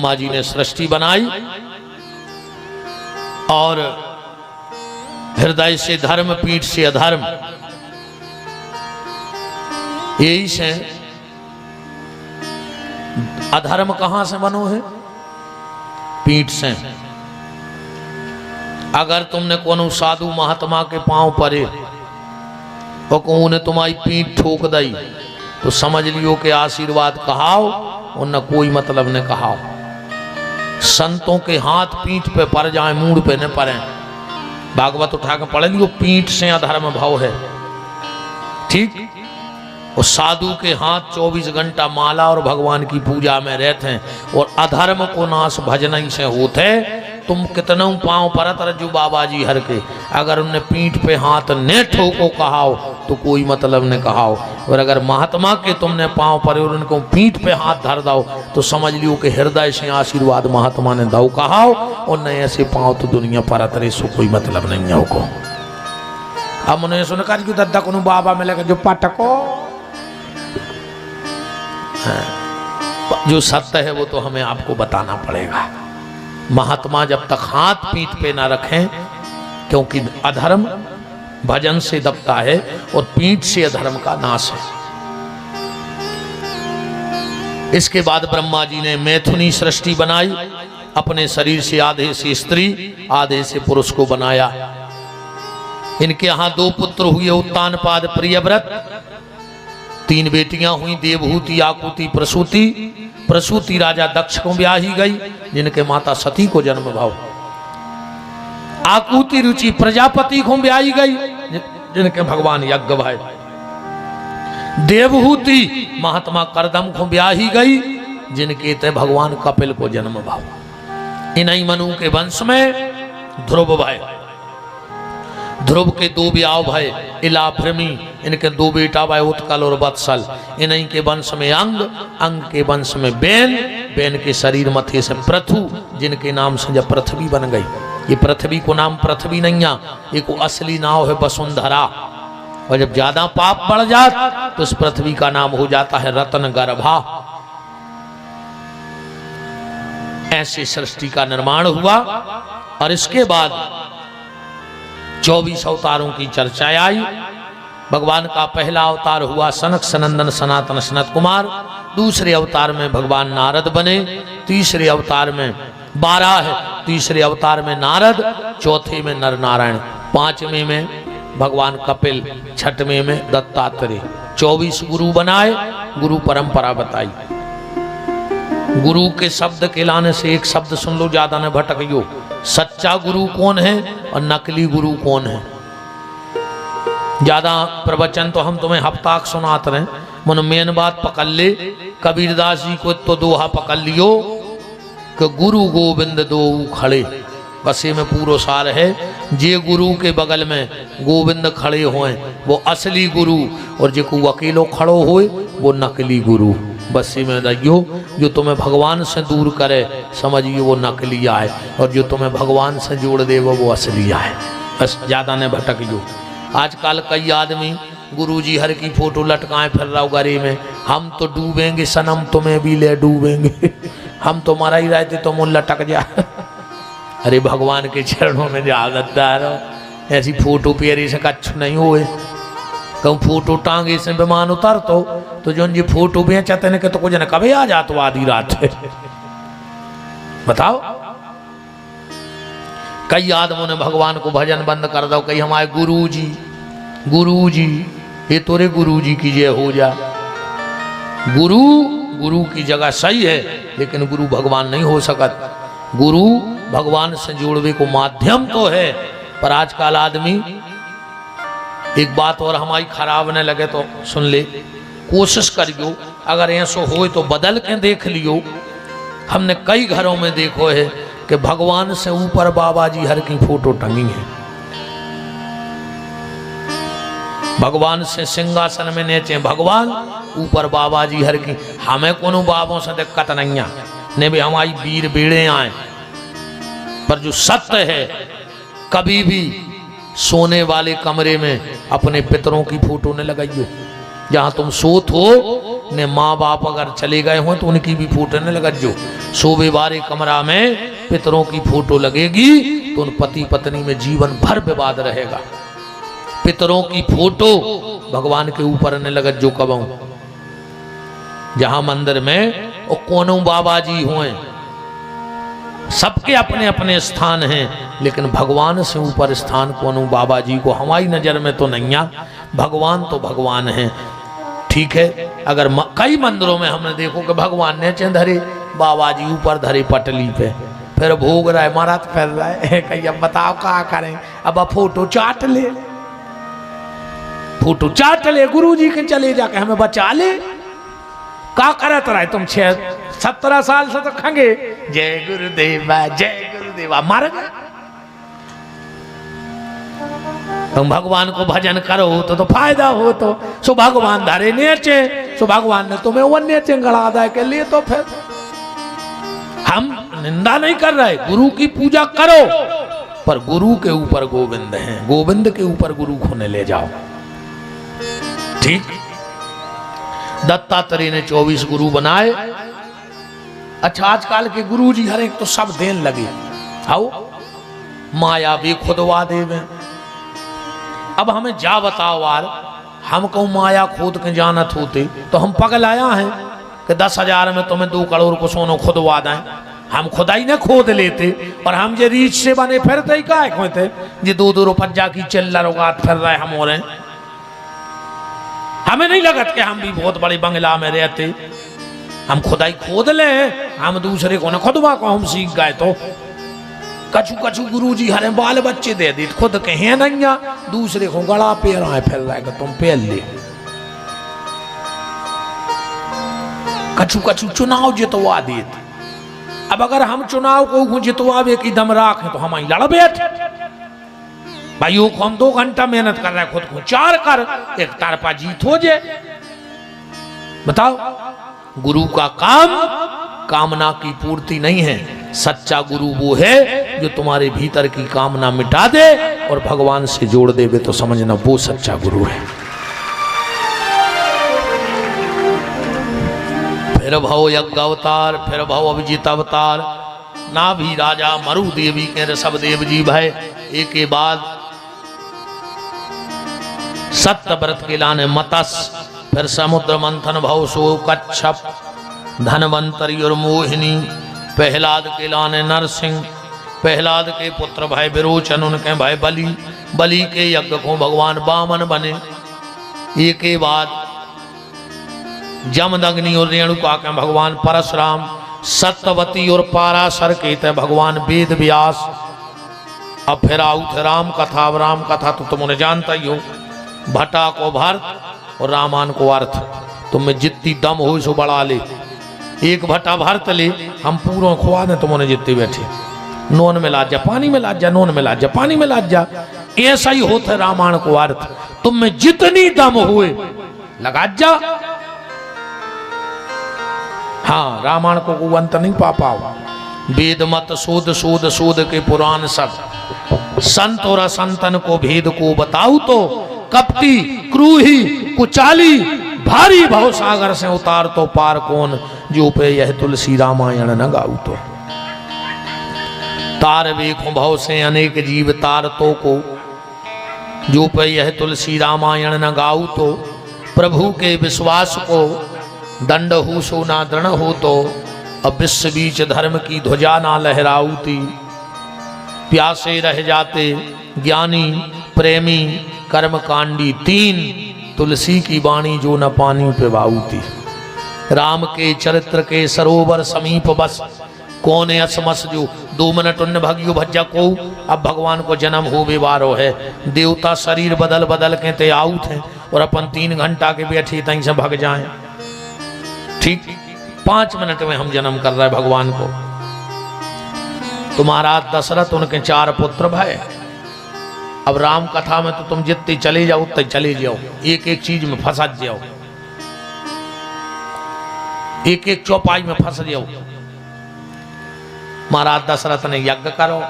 ब्रह्मा जी ने सृष्टि बनाई और हृदय से धर्म, पीठ से अधर्म, यही से अधर्म कहां से बनो है? पीठ से। अगर तुमने कोनो साधु महात्मा के पांव पड़े और को ने तुम्हारी पीठ ठोक दई तो समझ लियो कि आशीर्वाद कहाओ और न कोई मतलब ने कहाओ। संतों के हाथ पीठ पे पड़ जाए, मूड पे न पड़े। भागवत उठा के पढ़ लियो, पीठ से अधर्म भाव है। ठीक। और साधु के हाथ 24 घंटा माला और भगवान की पूजा में रहते हैं और अधर्म को नाश भजन से होते। तुम कितना पांव परत रजू बाबा जी हर के, अगर उनने पीठ पे हाथ ने ठोको कहाओ तो कोई मतलब ने कहाओ। और अगर महात्मा के तुमने पांव पर और उनको पीठ पे हाथ धर दो तो समझ लियो कि हृदय से आशीर्वाद महात्मा ने दो कहाओ। और न ऐसे पांव तो दुनिया परत रहे, सो कोई मतलब नहीं है को। अब उन्हें सुन कर क्यों दद्दा को बाबा में लगे जो पटको, जो सत्य है वो तो हमें आपको बताना पड़ेगा। महात्मा जब तक हाथ पीठ पे ना रखें, क्योंकि अधर्म भजन से दबता है और पीठ से अधर्म का नाश है। इसके बाद ब्रह्मा जी ने मैथुनी सृष्टि बनाई, अपने शरीर से आधे से स्त्री आधे से पुरुष को बनाया। इनके यहाँ 2 पुत्र हुए, उत्तानपाद प्रियव्रत। 3 बेटियां हुई, देवहूति, आकुति, प्रसूति। प्रसूति राजा दक्ष को ब्याही गई, जिनके माता सती को जन्म भाव। आकुति रुचि प्रजापति को ब्याही गई, जिनके भगवान यज्ञ भाई। देवहूति महात्मा करदम को ब्याही गई, जिनके ते भगवान कपिल को जन्म भाव। इन्हीं मनु के वंश में ध्रुव भाई। ध्रुव के 2 ब्याह भाई, इला भ्रमी। इनके 2 बेटा भाई, उत्कल और वत्सल। इन्हीं के वंश में अंग, अंग के वंश में बेन, बेन के शरीर मथे से पृथु, जिनके नाम से जब पृथ्वी बन गई। ये पृथ्वी को नाम पृथ्वी नहीं है, एक असली नाम है वसुंधरा। और जब ज्यादा पाप बढ़ जात तो इस पृथ्वी का नाम हो जाता है रत्न गर्भा। ऐसे सृष्टि का निर्माण हुआ। और इसके बाद 24 अवतारों की चर्चा आई। भगवान का पहला अवतार हुआ सनक सनंदन सनातन सनत कुमार। दूसरे अवतार में भगवान नारद बने। तीसरे अवतार में 12 है, तीसरे अवतार में नारद, चौथे में नर नारायण, 5वें में भगवान कपिल, 6वें में दत्तात्रेय। 24 गुरु बनाए, गुरु परंपरा बताई। गुरु के शब्द के लाने से एक शब्द सुन लो, ज्यादा न भटकियो। सच्चा गुरु कौन है और नकली गुरु कौन है? ज्यादा प्रवचन तो हम तुम्हें हफ्ताक सुनाते रहे, मन मेन बात पकड़ ले। कबीरदास जी को तो दोहा पकड़ लियो कि गुरु गोविंद दो खड़े, बस ये में पूरा सार है। जे गुरु के बगल में गोविंद खड़े होए वो असली गुरु, और जो को अकेलो खड़ो होए वो नकली गुरु। बस में रहियो, जो तुम्हें भगवान से दूर करे समझिए वो नकली आए, और जो तुम्हें भगवान से जोड़ दे वो असली आए। बस ज्यादा ने भटकियो। आजकल कई आदमी गुरुजी हर की फोटो लटकाए फिर रहा गरी में, हम तो डूबेंगे सनम तुम्हें भी ले डूबेंगे, हम तो मरा ही रहते तो मुँह लटक जा। अरे भगवान के चरणों में जा गद्दार, ऐसी फोटो पेरी से कच्छ नहीं हुए। कहूँ फोटो टांगे से विमान उतर तो जो जी फोटो बेचते न के तो कुछ न कभी आ जातो आधी रात। बताओ, कई आदमों ने भगवान को भजन बंद कर दो, कई हमारे गुरु जी ये तोरे गुरु जी की जय हो जा। गुरु की जगह सही है, लेकिन गुरु भगवान नहीं हो सकत। गुरु भगवान से जोड़वे को माध्यम तो है, पर आजकल आदमी, एक बात और हमारी खराब न लगे तो सुन ले, कोशिश करियो, अगर ऐसा हो तो बदल के देख लियो। हमने कई घरों में देखो है कि भगवान से ऊपर बाबा जी हर की फोटो टंगी है। भगवान से सिंहासन में नेचे भगवान, ऊपर बाबा जी हर की। हमें कोनो बाबों से दिक्कत नहीं है, ने भी हमारी वीर बेड़े आए, पर जो सत्य है, कभी भी सोने वाले कमरे में अपने पितरों की फोटो न लगाइयो। जहां तुम सोत हो ने माँ बाप अगर चले गए हों तो उनकी भी फोटो न लगा जो शोभे वाले कमरा में पितरों की फोटो लगेगी तो उन पति पत्नी में जीवन भर विवाद रहेगा। पितरों की फोटो भगवान के ऊपर न लगत जो कबहू। जहां मंदिर में वो कोनो बाबा जी हुए, सबके अपने अपने स्थान हैं, लेकिन भगवान से ऊपर स्थान कोनो बाबा जी को हमारी नजर में तो नहीं आ। भगवान तो भगवान है, ठीक है। अगर कई मंदिरों में हमने देखो कि भगवान ने चे धरे, बाबा जी ऊपर धरे पटली पे, फिर भोग रहा है, महाराज फिर रहा है। कहीं अब बताओ क्या करें, अब फोटो चाट ले, फोटो चाट ले, गुरु जी के चले जाके हमें बचा ले। का करत रहे तुम 17 साल से तो खंगे जय गुरुदेवा जय गुरुदेवा, मर गए। तुम भगवान को भजन करो तो फायदा हो, तो सो भगवान धारे नेचे, सो भगवान ने तुम्हें वो नेचे गड़ा दे के लिए। तो फिर हम निंदा नहीं कर रहे, गुरु की पूजा करो, पर गुरु के ऊपर गोविंद हैं, गोविंद के ऊपर गुरु को न ले जाओ, ठीक। दत्तात्रेय ने 24 गुरु बनाए। अच्छा, आजकल के गुरु जी हर एक तो सब देन लगे, आओ माया भी खुदवा देवे। अब हमें जा बताओ यार, हमको माया खोद के जानत होते तो हम पगल आया हैं कि 10,000 में तुम्हें 2 करोड़ को सोनो खुदवा दें। हम खुदाई ने खोद लेते, और हम जे रीच से बने फिरते ही काय खोते जे 2-2 रुपया की चिल्लर उगात फिर रहे हम। और हमें नहीं लगत कि हम भी बहुत बड़े बंगला में रहते, हम खुदाई खोद ले, हम दूसरे को न खुदवा को हम सीख गए। तो कछु कछु गुरु जी हरे बाल बच्चे दे दी, खुद के हैं नहीं, दूसरे को गला पेर आए फिर रहा है, तुम पेल ले। कछु कछु चुनाव जितवा देते। अब अगर हम चुनाव को जितवावे की दम राखें तो हम लड़ बैठे। भाइयों को हम 2 घंटा मेहनत कर रहे हैं, खुद को 4 कर, एक तरफा जीत हो जाए। बताओ, गुरु का काम कामना की पूर्ति नहीं है। सच्चा गुरु वो है जो तुम्हारे भीतर की कामना मिटा दे और भगवान से जोड़ देवे, तो समझना वो सच्चा गुरु है। फिर भव यज्ञ अवतार, फिर भव अभिजीत अवतार, ना भी राजा मरु देवी के ऋषभ देव जी भाई एक के बाद सत्य व्रत के लाने मत्स्य, फिर समुद्र मंथन भव सो कच्छप, धनवंतरी और मोहिनी, प्रहलाद के लाने नरसिंह, प्रहलाद के पुत्र भाई विरोचन, उनके भाई बलि, बलि के यज्ञ को भगवान वामन बने। एक के बाद जमदग्नि और रेणुका के भगवान परशुराम, सत्यवती और पाराशर के थे भगवान वेद व्यास। अब फिर आऊ थे राम कथा। अब राम कथा तो तुमने जानता ही हो, भट्टा को भरत और रामायण को अर्थ। तुम्हें जितनी दम हो सो बढ़ा ले, एक भट्टा भरत ले, हम पूरा खुआ दे तुमने जितने बैठे। नोन में लाज जा, पानी में लाज जा, नोन में लाज जा, पानी में लाज जा। ऐसा ही होता है रामायण को अर्थ। तुम्हें जितनी दम हुए लगा जा। हाँ, रामायण को अंत नहीं पा पाओ। वेद मत शोध शोध शोध के पुराण सब, संत और असंतन को भेद को बताऊ तो कपटी क्रूही कुचाली, भारी भव सागर से उतार तो पार कौन, जो पे यह तुलसी रामायण न गाऊ तो। तार वेखो भव से अनेक जीव तार तो को, जो पे यह तुलसी रामायण न गाऊ तो। प्रभु के विश्वास को दंड हो सो ना दृढ़ हो तो, अब विश्व बीच धर्म की ध्वजा ना लहराऊती। प्यासे रह जाते ज्ञानी प्रेमी कर्मकांडी, 3 तुलसी की वाणी जो न पानी पे बाऊती। राम के चरित्र के सरोवर समीप बस, कौन असमस जो 2 मिनट उन्न भगियो भज्जा को। अब भगवान को जन्म हो बेवारो है, देवता शरीर बदल बदल के ते आउत हैं, और अपन 3 घंटा के बैठे तहीं से भग जाएं। ठीक 5 मिनट में हम जन्म कर रहे भगवान को। तुम्हारा दशरथ, उनके 4 पुत्र भाई। अब राम कथा में तो तुम जितने चले जाओ उतने चले जाओ, एक एक चीज में फंस जाओ, एक एक चौपाई में फंस जाओ। महाराज दशरथ ने यज्ञ करो,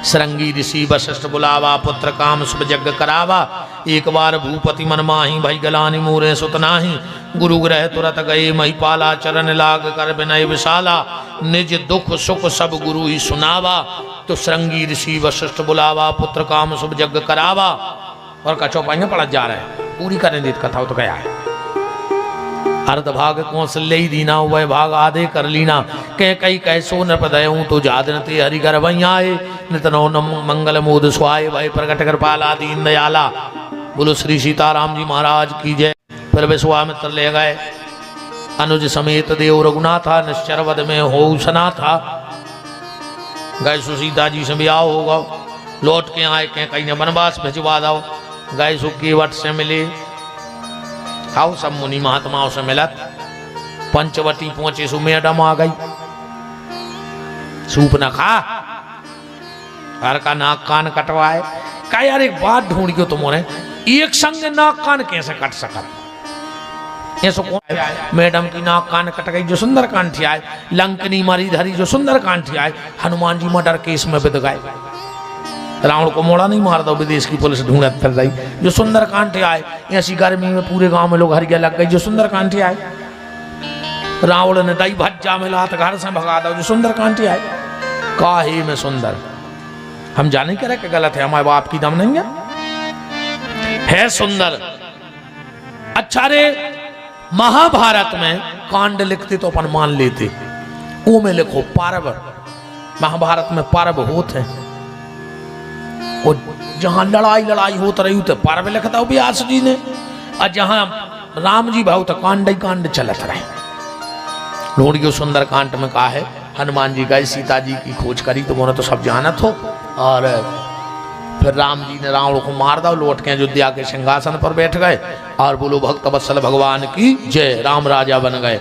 श्रृंगी ऋषि वशिष्ठ बुलावा, पुत्र काम शुभ यज्ञ करावा। एक बार भूपति मन माही, भई गलानी मूरे सुत नाही। गुरु ग्रह तुरत गए महिपाला, चरण लाग कर विनय विशाला। निज दुख सुख सब गुरु ही सुनावा। तो श्रृंगी ऋषि वशिष्ठ बुलावा, पुत्र काम शुभ यज्ञ करावा। और का चौपाइयां पढ़ जा रहे हैं, पूरी करें दी कथा तो क्या है। अर्ध भाग कौशल्य दीना, वह भाग आधे कर लीना। कह कई कैसो नृपदय तो जादनते हरिगर वहीं आए। नितनो मंगल मोद सुहाए, वह प्रकट कृपाला दीन दयाला। बोलो श्री सीताराम जी महाराज की जय। फिर विश्वामित्र ले गए अनुज समेत देव रघुनाथा, निश्चर वध में हो सना था। गए सीता जी से ब्याह होगा, लौट के आए कह कहीं ने वनवास भिजवा दो। गए सु केवट से मिले, आओ सब मुनि महात्माओं से मिलत। पंचवटी पहुंचे सु मैडम आ गई, सूप न खा, हर का नाक कान कटवाए। कहा यार एक बात ढूंढ के तुम्हारे, एक संग नाक कान कैसे कट सकत। ऐसो कौन मैडम की नाक कान कट गई जो सुंदर कांठी आए। लंकनी मारी धरी जो सुंदर कांठी आए। हनुमान जी मर्डर केस में बिद गए, रावण को मोड़ा नहीं मार दो, विदेश की पुलिस ढूंढत फिर रही। जो सुंदर कांटे आए, ऐसी गर्मी में पूरे गांव में लोग हरिया लग गई जो सुंदर कांटे आए। रावण ने दई भज्जा मिला तो घर से भगा दो जो सुंदर कांटे आए। काहे में सुंदर, हम जाने के रहे कि गलत है, हमारे बाप की दम नहीं है सुंदर। अच्छा रे, महाभारत में कांड लिखते तो अपन मान लेते, वो में लिखो पर्व। महाभारत में पर्व होते हैं, और जहां लड़ाई लड़ाई होती रही तो पर्व लिखता हो व्यास जी ने। और जहां राम जी भाव तो कांड ही कांड चलत रहे। लोड़ियो सुंदर कांड में कहा है, हनुमान जी गए सीता जी की खोज करी तो उन्होंने तो सब जानत हो। और फिर राम जी ने रावण को मार दो, लौट के अयोध्या के सिंहासन पर बैठ गए। और बोलो भक्त वत्सल भगवान की जय, राम राजा बन गए।